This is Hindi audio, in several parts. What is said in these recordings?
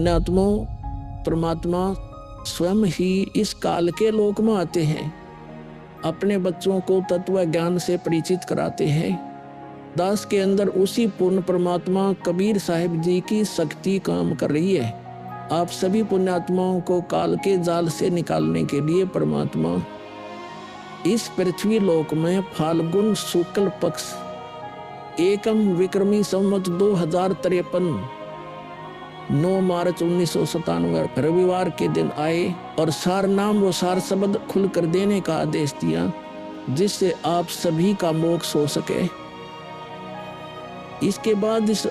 पुण्यात्माओं, परमात्मा स्वयं ही इस काल के लोक में आते हैं, अपने बच्चों को तत्व ज्ञान से परिचित कराते हैं। दास के अंदर उसी पूर्ण परमात्मा कबीर साहिब जी की शक्ति काम कर रही है। आप सभी पुण्यात्माओं को काल के जाल से निकालने के लिए परमात्मा इस पृथ्वी लोक में फाल्गुन शुक्ल पक्ष एकम विक्रमी संवत 2053 9 मार्च 1997 रविवार के दिन आए और सार नाम व सार शब्द खुल कर देने का आदेश दिया, जिससे आप सभी का मोक्ष हो सके। इसके बाद इस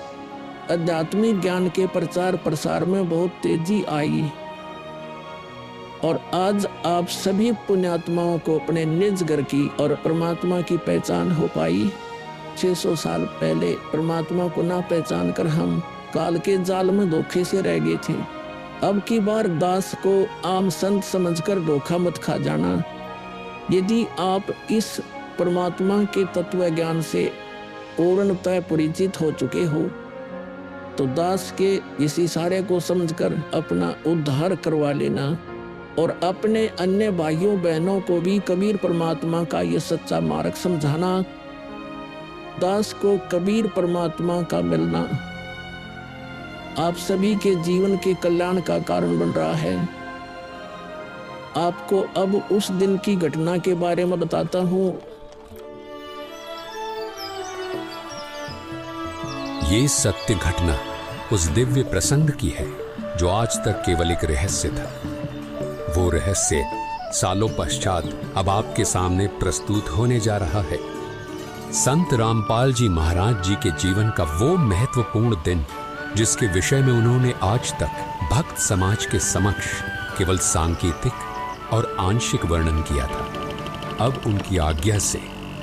आध्यात्मिक ज्ञान के प्रचार प्रसार में बहुत तेजी आई और आज आप सभी पुण्यात्माओं को अपने निज घर की और परमात्मा की पहचान हो पाई। 600 साल पहले परमात्मा को ना पहचान कर हम काल के जाल में धोखे से रह गए थे। अब की बार दास को आम संत समझकर धोखा मत खा जाना। यदि आप इस परमात्मा के तत्व ज्ञान से पूर्णतः परिचित हो चुके हो तो दास के इस इशारे को समझकर अपना उद्धार करवा लेना और अपने अन्य भाइयों बहनों को भी कबीर परमात्मा का ये सच्चा मार्ग समझाना। दास को कबीर परमात्मा का मिलना आप सभी के जीवन के कल्याण का कारण बन रहा है। आपको अब उस दिन की घटना के बारे में बताता हूँ। ये सत्य घटना उस दिव्य प्रसंग की है जो आज तक केवल एक रहस्य था। वो रहस्य सालों पश्चात अब आपके सामने प्रस्तुत होने जा रहा है। संत रामपाल जी महाराज जी के जीवन का वो महत्वपूर्ण दिन जिसके विषय में उन्होंने आज तक भक्त समाज के समक्ष केवल सांकेतिक और आंशिक वर्णन किया था, अब उनकी आज्ञा से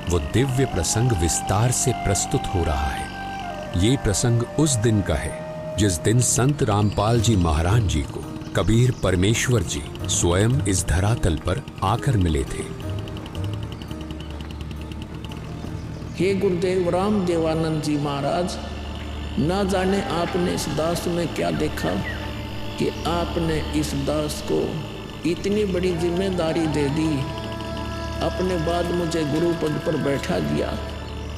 वो दिव्य प्रसंग विस्तार से प्रस्तुत हो रहा है। ये प्रसंग उस दिन का है जिस दिन संत रामपाल जी महाराज जी को कबीर परमेश्वर जी स्वयं इस धरातल पर आकर मिले थे। हे गुरुदेव राम देवानंद जी महाराज, ना जाने आपने इस दास में क्या देखा कि आपने इस दास को इतनी बड़ी जिम्मेदारी दे दी, अपने बाद मुझे गुरु पद पर बैठा दिया।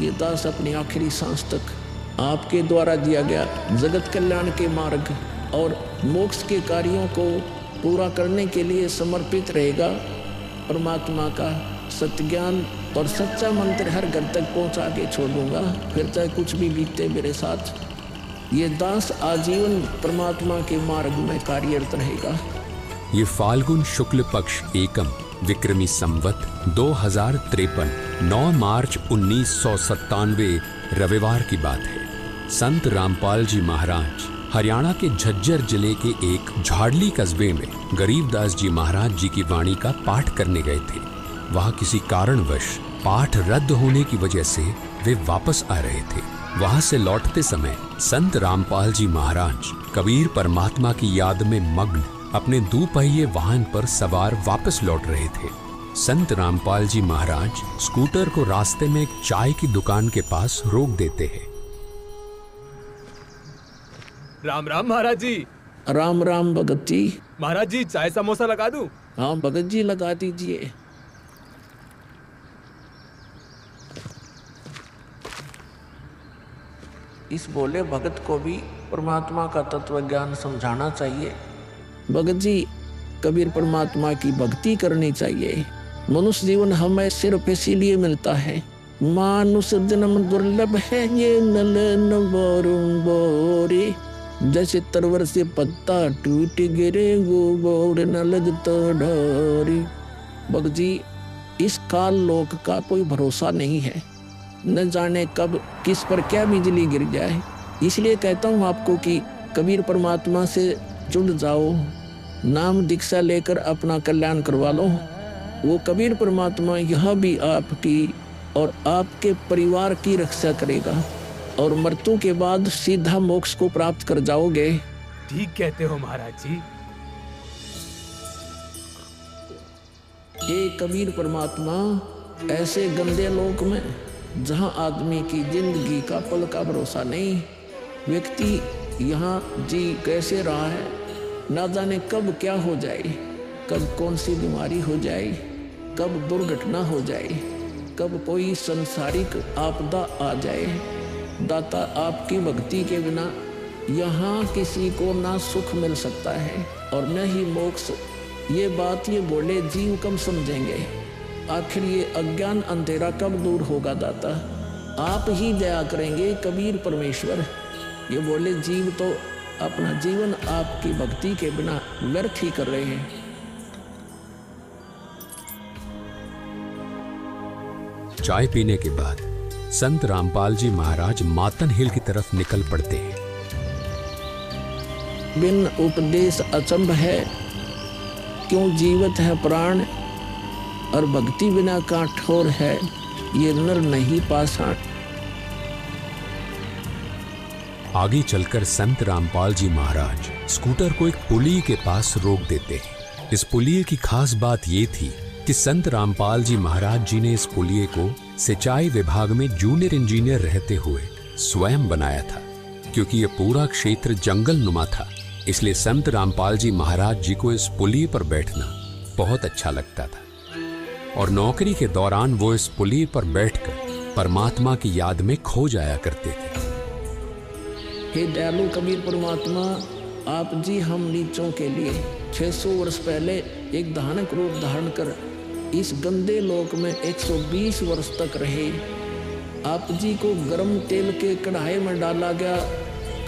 ये दास अपनी आखिरी सांस तक आपके द्वारा दिया गया जगत कल्याण के मार्ग और मोक्ष के कार्यों को पूरा करने के लिए समर्पित रहेगा। परमात्मा का सत्य ज्ञान और सच्चा मंत्र हर घर तक पहुंचा के छोड़ूंगा, फिर चाहे कुछ भी बीते मेरे साथ। ये दास आजीवन परमात्मा के मार्ग में कार्यरत रहेगा। ये फाल्गुन शुक्ल पक्ष एकम विक्रमी संवत 2053 9 मार्च 1997 रविवार की बात है। संत रामपाल जी महाराज हरियाणा के झज्जर जिले के एक झाड़ली कस्बे में गरीबदास जी महाराज जी की वाणी का पाठ करने गए थे। वहां किसी कारणवश पाठ रद्द होने की वजह से वे वापस आ रहे थे। वहां से लौटते समय संत रामपाल जी महाराज कबीर परमात्मा की याद में मग्न अपने दोपहिए वाहन पर सवार वापस लौट रहे थे। संत रामपाल जी महाराज स्कूटर को रास्ते में एक चाय की दुकान के पास रोक देते हैं। राम राम महाराज जी। राम राम भगत जी। महाराज जी चाय समोसा लगा दूं? हाँ भगत जी लगा दीजिए। इस बोले भगत को भी परमात्मा का तत्व ज्ञान समझाना चाहिए। भगत जी, कबीर परमात्मा की भक्ति करनी चाहिए। मनुष्य जीवन हमें सिर्फ इसीलिए मिलता है। मानुष जन्म दुर्लभ है ये नलन बोरे, जैसे तरवर से पत्ता टूट गिरे वो बोर न लगता ढारी। भगत जी, इस काल लोक का कोई भरोसा नहीं है, न जाने कब किस पर क्या बिजली गिर जाए। इसलिए कहता हूँ आपको कि कबीर परमात्मा से जुड़ जाओ, नाम दीक्षा लेकर अपना कल्याण करवा लो। वो कबीर परमात्मा यह भी आपकी और आपके परिवार की रक्षा करेगा और मृत्यु के बाद सीधा मोक्ष को प्राप्त कर जाओगे। ठीक कहते हो महाराज जी। ये कबीर परमात्मा ऐसे गंदे लोक में जहां आदमी की जिंदगी का पल का भरोसा नहीं, व्यक्ति यहाँ जी कैसे रहा है ना जाने कब क्या हो जाए, कब कौन सी बीमारी हो जाए, कब दुर्घटना हो जाए, कब कोई संसारिक आपदा आ जाए। दाता, आपकी भक्ति के बिना यहाँ किसी को ना सुख मिल सकता है और न ही मोक्ष। ये बात ये बोले जीव कब समझेंगे? आखिर ये अज्ञान अंधेरा कब दूर होगा दाता? आप ही दया करेंगे कबीर परमेश्वर। ये बोले जीव तो अपना जीवन आपकी भक्ति के बिना व्यर्थ ही कर रहे हैं। चाय पीने के बाद संत रामपाल जी महाराज मातन हिल की तरफ निकल पड़ते हैं। बिन उपदेश अचंभ है, क्यों जीवित है प्राण, और भक्ति बिना काठोर है, ये नर नहीं पाषाण। आगे चलकर संत रामपाल जी महाराज स्कूटर को एक पुली के पास रोक देते हैं। इस पुलिये की खास बात ये थी कि संत रामपाल जी महाराज जी ने इस पुलिये को सिंचाई विभाग में जूनियर इंजीनियर रहते हुए स्वयं बनाया था। क्योंकि ये पूरा क्षेत्र जंगल नुमा था, इसलिए संत रामपाल जी महाराज जी को इस पुलिये पर बैठना बहुत अच्छा लगता था और नौकरी के दौरान वो इस पुलिये पर बैठकर परमात्मा की याद में खो जाया करते थे। हे दयालु कबीर परमात्मा, आप जी हम नीचों के लिए 600 वर्ष पहले एक भयानक रूप धारण कर इस गंदे लोक में 120 वर्ष तक रहे। आप जी को गर्म तेल के कढ़ाई में डाला गया,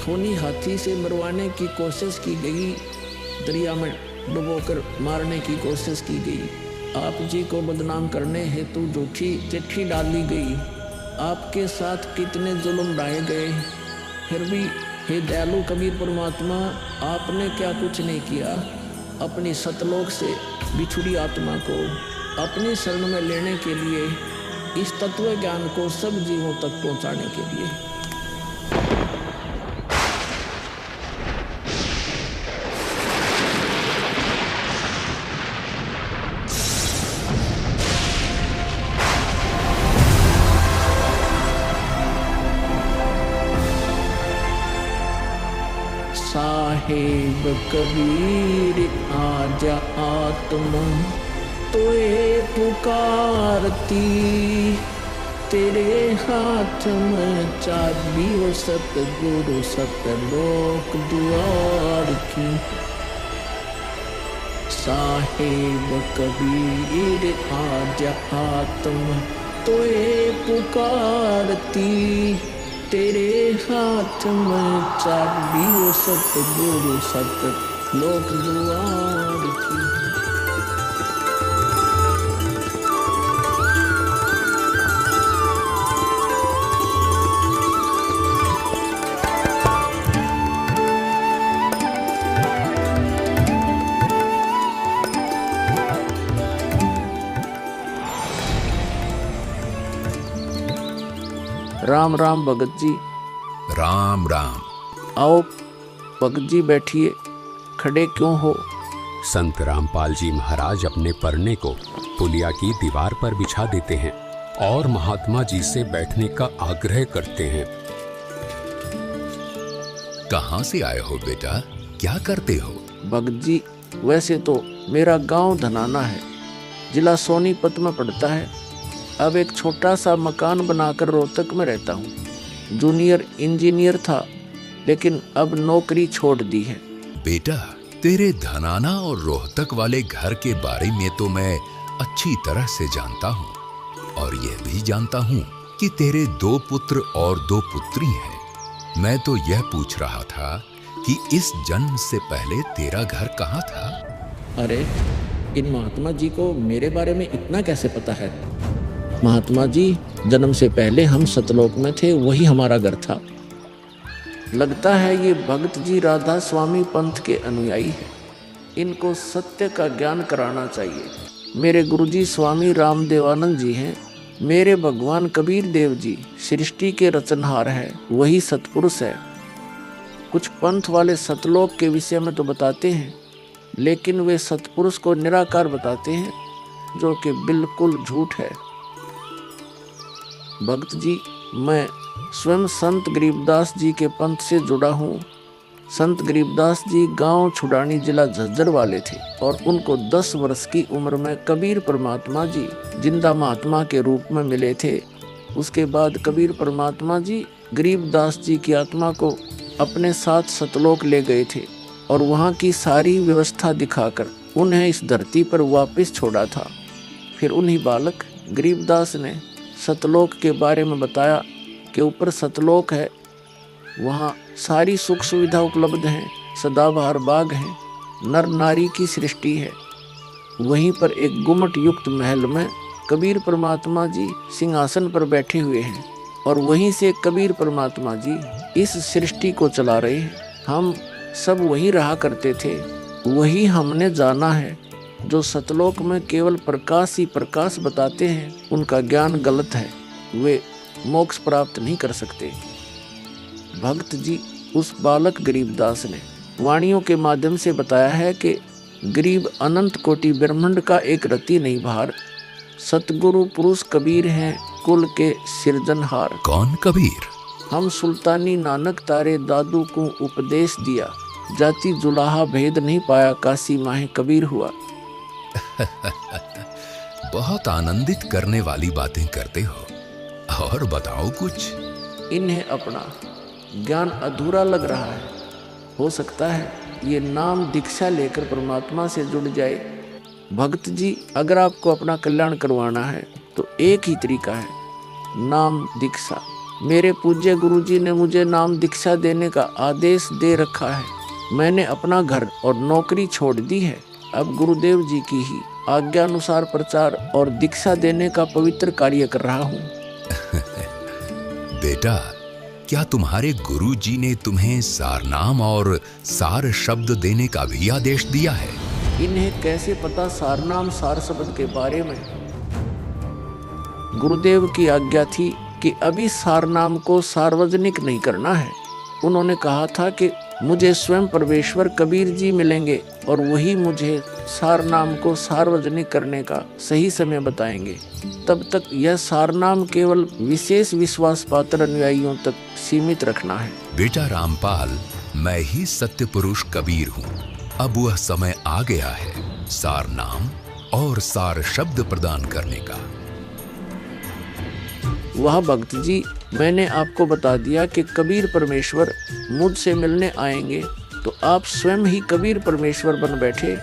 खूनी हाथी से मरवाने की कोशिश की गई, दरिया में डुबोकर मारने की कोशिश की गई। आप जी को बदनाम करने हेतु झूठी चिट्ठी डाली गई। आपके साथ कितने जुल्म ढाए गए, फिर भी हे दयालु कबीर परमात्मा, आपने क्या कुछ नहीं किया अपनी सतलोक से बिछुड़ी आत्मा को अपनी शरण में लेने के लिए, इस तत्व ज्ञान को सब जीवों तक पहुंचाने के लिए। साहेब कबीर आजा आत्मा तोए पुकारती, तेरे हाथ में चाबी वो सतगुरु सतलोक द्वार की। साहेब कबीर आजा आत्मा तोए पुकारती, तेरे हाथ में चाबी वो सतगुरु सतलोक द्वार की। राम राम भगत जी। राम राम। आओ भगत जी बैठिए, खड़े क्यों हो? संत रामपाल जी महाराज अपने परने को पुलिया की दीवार पर बिछा देते हैं और महात्मा जी से बैठने का आग्रह करते हैं। कहाँ से आए हो बेटा, क्या करते हो? भगत जी, वैसे तो मेरा गांव धनाना है, जिला सोनीपत में पड़ता है। अब एक छोटा सा मकान बनाकर रोहतक में रहता हूँ। जूनियर इंजीनियर था, लेकिन अब नौकरी छोड़ दी है। बेटा, तेरे धनाना और रोहतक वाले घर के बारे में तो मैं अच्छी तरह से जानता हूँ और यह भी जानता हूँ कि तेरे 2 पुत्र और 2 पुत्री हैं। मैं तो यह पूछ रहा था कि इस जन्म से पहले तेरा घर कहाँ था? अरे, इन महात्मा जी को मेरे बारे में इतना कैसे पता है? महात्मा जी, जन्म से पहले हम सतलोक में थे, वही हमारा घर था। लगता है ये भगत जी राधा स्वामी पंथ के अनुयायी हैं। इनको सत्य का ज्ञान कराना चाहिए। मेरे गुरुजी स्वामी रामदेवानंद जी हैं। मेरे भगवान कबीर देव जी सृष्टि के रचनहार हैं, वही सतपुरुष है। कुछ पंथ वाले सतलोक के विषय में तो बताते हैं, लेकिन वे सतपुरुष को निराकार बताते हैं, जो कि बिल्कुल झूठ है। भक्त जी, मैं स्वयं संत गरीबदास जी के पंथ से जुड़ा हूँ। संत गरीबदास जी गांव छुड़ानी जिला झज्जर वाले थे और उनको 10 वर्ष की उम्र में कबीर परमात्मा जी जिंदा महात्मा के रूप में मिले थे। उसके बाद कबीर परमात्मा जी गरीबदास जी की आत्मा को अपने साथ सतलोक ले गए थे और वहाँ की सारी व्यवस्था दिखाकर उन्हें इस धरती पर वापस छोड़ा था। फिर उन्हीं बालक गरीबदास ने सतलोक के बारे में बताया कि ऊपर सतलोक है, वहाँ सारी सुख सुविधा उपलब्ध हैं, सदाबहार बाग हैं, नर नारी की सृष्टि है। वहीं पर एक गुम्मट युक्त महल में कबीर परमात्मा जी सिंहासन पर बैठे हुए हैं और वहीं से कबीर परमात्मा जी इस सृष्टि को चला रहे हैं। हम सब वहीं रहा करते थे, वही हमने जाना है। जो सतलोक में केवल प्रकाश ही प्रकाश बताते हैं उनका ज्ञान गलत है, वे मोक्ष प्राप्त नहीं कर सकते। भक्त जी उस बालक गरीबदास ने वाणियों के माध्यम से बताया है कि गरीब अनंत कोटि ब्रह्मांड का एक रति नहीं भार, सतगुरु पुरुष कबीर हैं कुल के सिरजनहार। कौन कबीर? हम सुल्तानी नानक तारे दादू को उपदेश दिया, जाति जुलाहा भेद नहीं पाया, काशी माहे कबीर हुआ। बहुत आनंदित करने वाली बातें करते हो, और बताओ कुछ। इन्हें अपना ज्ञान अधूरा लग रहा है, हो सकता है ये नाम दीक्षा लेकर परमात्मा से जुड़ जाए। भक्त जी, अगर आपको अपना कल्याण करवाना है तो एक ही तरीका है, नाम दीक्षा। मेरे पूज्य गुरुजी ने मुझे नाम दीक्षा देने का आदेश दे रखा है। मैंने अपना घर और नौकरी छोड़ दी है। अब गुरुदेव जी की ही आज्ञानुसार प्रचार और दीक्षा देने का पवित्र कार्य कर रहा हूँ। बेटा, क्या तुम्हारे गुरु जी ने तुम्हें सारनाम और सार शब्द देने का भी आदेश दिया है? इन्हें कैसे पता सारनाम सार शब्द के बारे में? गुरुदेव की आज्ञा थी कि अभी सारनाम को सार्वजनिक नहीं करना है। उन्होंने कहा था कि मुझे स्वयं परमेश्वर कबीर जी मिलेंगे और वही मुझे सारनाम को सार्वजनिक करने का सही समय बताएंगे। तब तक यह सारनाम केवल विशेष विश्वास पात्र अनुयायियों तक सीमित रखना है। बेटा रामपाल, मैं ही सत्य पुरुष कबीर हूँ। अब वह समय आ गया है सारनाम और सार शब्द प्रदान करने का। वह भक्त जी, मैंने आपको बता दिया कि कबीर परमेश्वर मुझसे मिलने आएंगे, तो आप स्वयं ही कबीर परमेश्वर बन बैठे।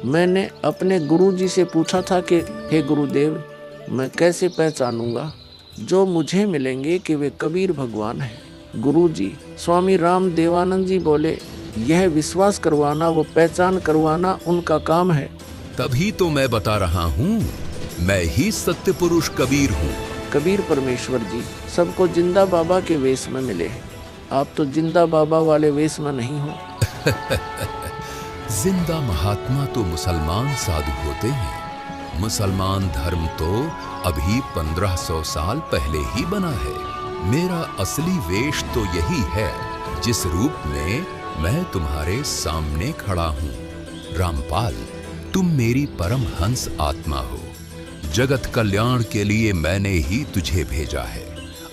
मैंने अपने गुरु जी से पूछा था कि हे गुरुदेव, मैं कैसे पहचानूंगा जो मुझे मिलेंगे कि वे कबीर भगवान हैं? गुरु जी स्वामी राम देवानंद जी बोले, यह विश्वास करवाना व पहचान करवाना उनका काम है। तभी तो मैं बता रहा हूँ, मैं ही सत्य पुरुष कबीर हूँ। कबीर परमेश्वर जी सबको जिंदा बाबा के वेश में मिले हैं, आप तो जिंदा बाबा वाले वेश में नहीं हो। जिंदा महात्मा तो मुसलमान साधु होते हैं। मुसलमान धर्म तो अभी 1500 साल पहले ही बना है। मेरा असली वेश तो यही है जिस रूप में मैं तुम्हारे सामने खड़ा हूँ। रामपाल, तुम मेरी परम हंस आत्मा हो। जगत कल्याण के लिए मैंने ही तुझे भेजा है।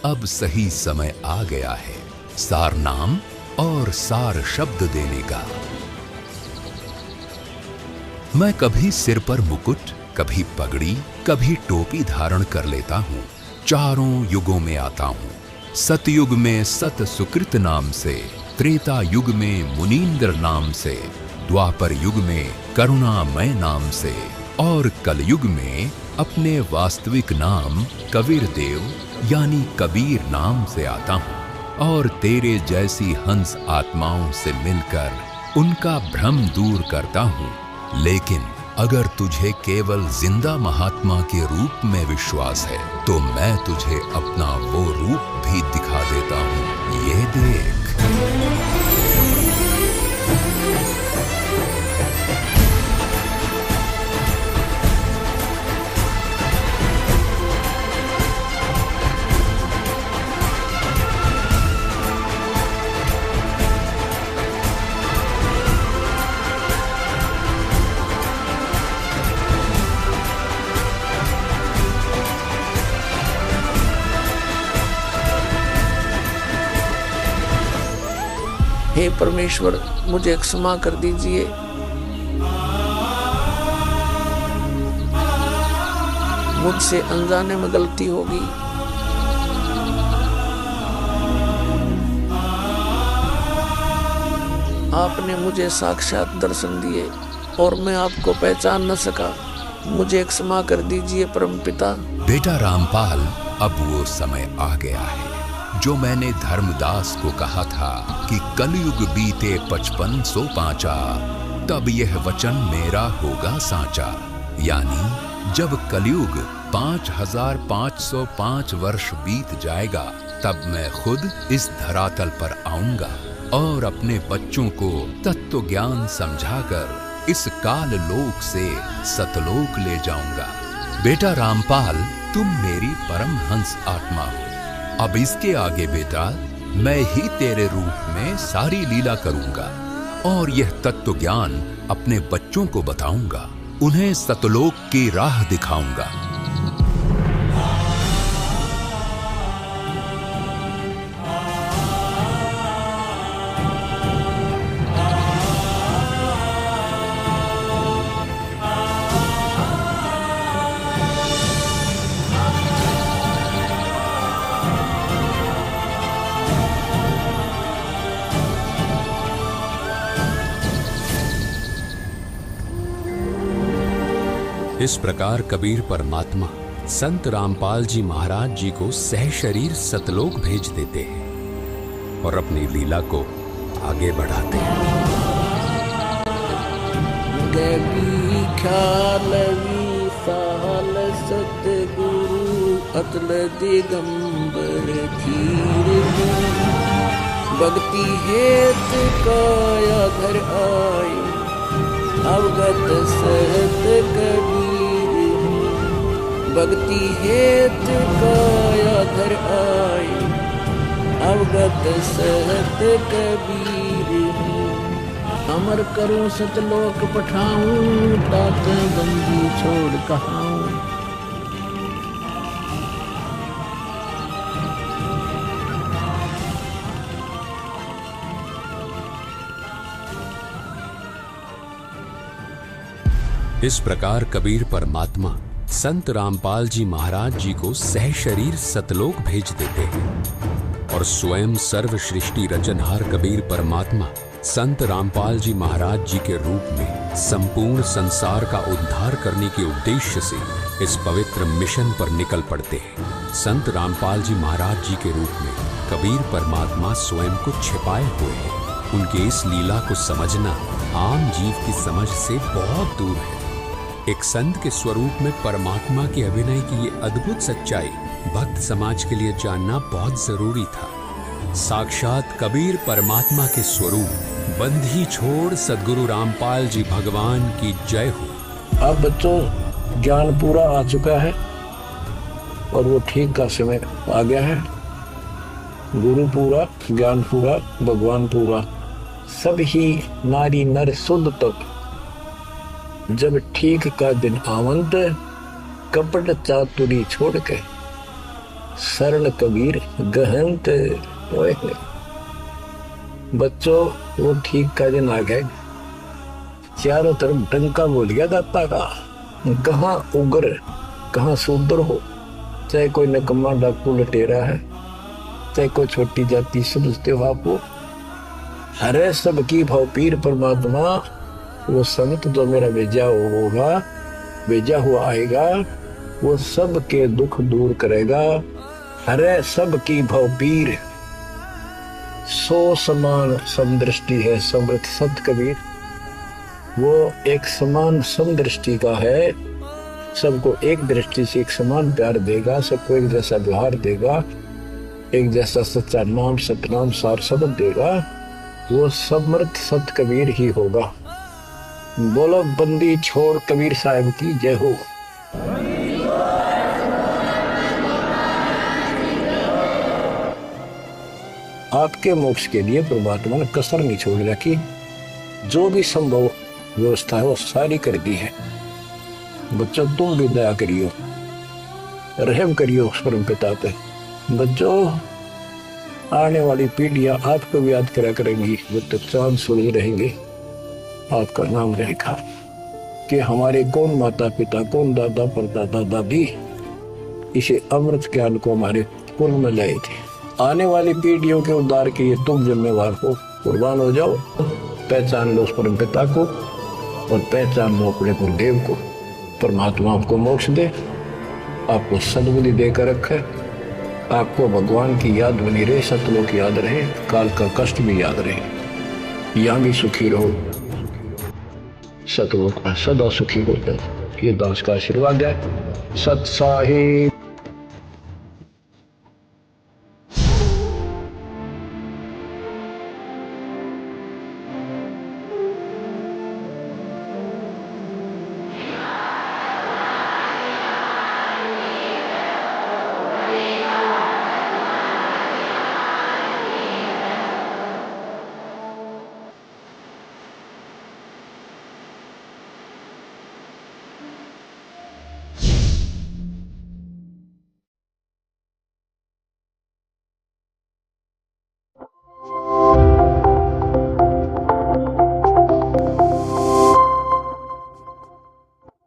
अब सही समय आ गया है सार नाम और सार शब्द देने का। मैं कभी सिर पर मुकुट, कभी पगड़ी, कभी टोपी धारण कर लेता हूँ। चारों युगों में आता हूँ। सतयुग में सत सुकृत नाम से, त्रेता युग में मुनींद्र नाम से, द्वापर युग में करुणामय नाम से और कलयुग में अपने वास्तविक नाम कबीर देव यानी कबीर नाम से आता हूँ और तेरे जैसी हंस आत्माओं से मिलकर उनका भ्रम दूर करता हूँ। लेकिन अगर तुझे केवल जिंदा महात्मा के रूप में विश्वास है तो मैं तुझे अपना वो रूप भी दिखा देता हूँ। ये देख। हे परमेश्वर, मुझे क्षमा कर दीजिए। मुझसे अनजाने में गलती होगी। आपने मुझे साक्षात दर्शन दिए और मैं आपको पहचान न सका। मुझे क्षमा कर दीजिए परमपिता। बेटा रामपाल, अब वो समय आ गया है जो मैंने धर्मदास को कहा था कि कलयुग बीते 55 पांचा, तब यह वचन मेरा होगा साचा। यानी जब कलयुग 5505 वर्ष बीत जाएगा, तब मैं खुद इस धरातल पर आऊंगा और अपने बच्चों को तत्व ज्ञान समझाकर इस काल लोक से सतलोक ले जाऊंगा। बेटा रामपाल, तुम मेरी परमहंस आत्मा हो। अब इसके आगे बेटा, मैं ही तेरे रूप में सारी लीला करूंगा और यह तत्व ज्ञान अपने बच्चों को बताऊंगा, उन्हें सतलोक की राह दिखाऊंगा। इस प्रकार कबीर परमात्मा संत रामपाल जी महाराज जी को सह शरीर सतलोक भेज देते हैं और अपनी लीला को आगे बढ़ाते हैं। गवी ख्यालवी साल सतगुरु अतल दिगंबर धीर, भक्ति हेत काया धर आए, अवगत सहत कबीर। भक्ति हेत काया धर आए, अवगत सहत कबीर। अमर करूं सतलोक पठाऊं, तात बंदी छोड़ कहाऊं। इस प्रकार कबीर परमात्मा संत रामपाल जी महाराज जी को सह शरीर सतलोक भेज देते हैं और स्वयं सर्व सृष्टि रचनहार कबीर परमात्मा संत रामपाल जी महाराज जी के रूप में संपूर्ण संसार का उद्धार करने के उद्देश्य से इस पवित्र मिशन पर निकल पड़ते हैं। संत रामपाल जी महाराज जी के रूप में कबीर परमात्मा स्वयं को छिपाए हुए हैं। उनके इस लीला को समझना आम जीव की समझ से बहुत दूर है। एक संत के स्वरूप में परमात्मा के अभिनय की ये अद्भुत सच्चाई भक्त समाज के लिए जानना बहुत जरूरी था। साक्षात कबीर परमात्मा के स्वरूप बंधी छोड़ सद्गुरु रामपाल जी भगवान की जय हो। अब बच्चों, ज्ञान पूरा आ चुका है और वो ठीक का समय आ गया है। गुरु पूरा, ज्ञान पूरा, भगवान पूरा, सब ही नारी नर शुद्ध तक जब ठीक का दिन आवंत, कपट चातुरी छोड़ के शरण कबीर गहंत। बच्चों, वो ठीक का दिन आ गया। चारों तरफ डंका बोल गया दाता का। कहाँ उग्र, कहाँ शूद्र हो, चाहे कोई नकम्मा डाकू लटेरा है, चाहे कोई छोटी जाति समझते हो आप, वो अरे सबकी भाव पीर परमात्मा, वो संत जो मेरा भेजा होगा, भेजा हुआ आएगा, वो सबके दुख दूर करेगा। अरे सबकी भाव पीर, सो समान समदृष्टि है समृत संत कबीर। वो एक समान समदृष्टि का है, सबको एक दृष्टि से एक समान प्यार देगा, सबको एक जैसा व्यवहार देगा, एक जैसा सच्चा नाम सतनाम सार शब्द देगा। वो समर्थ संत कबीर ही होगा। बोलो बंदी छोड़ कबीर साहब की जय हो। आपके मोक्ष के लिए परमात्मा ने कसर नहीं छोड़ रखी। जो भी संभव व्यवस्था है वो सारी कर दी है। बच्चों, तुम भी दया करियो, रहम करियो उस परम पिता पे। बच्चों, आने वाली पीढ़ियां आपको भी याद करा करेंगी, वो तो चांद सुनी रहेंगे, आपका नाम रहेगा कि हमारे कौन माता पिता, कौन दादा परदादा दादी इसे अमृत ज्ञान को हमारे पूर्व में लाए थे। आने वाली पीढ़ियों के उद्धार के लिए तुम जिम्मेवार हो, कुर्बान हो जाओ। पहचान लो उस परम पिता को और पहचान लो अपने गुरुदेव को। परमात्मा आपको मोक्ष दे, आपको सद्बुद्धि देकर रखे, आपको भगवान की याद बनी रहे, सतलोक याद रहे, काल का कष्ट भी याद रहे, यहाँ भी सुखी रहो, सतलोक में सदा सुखी हो जाए। ये दास का आशीर्वाद है। सत साहिब।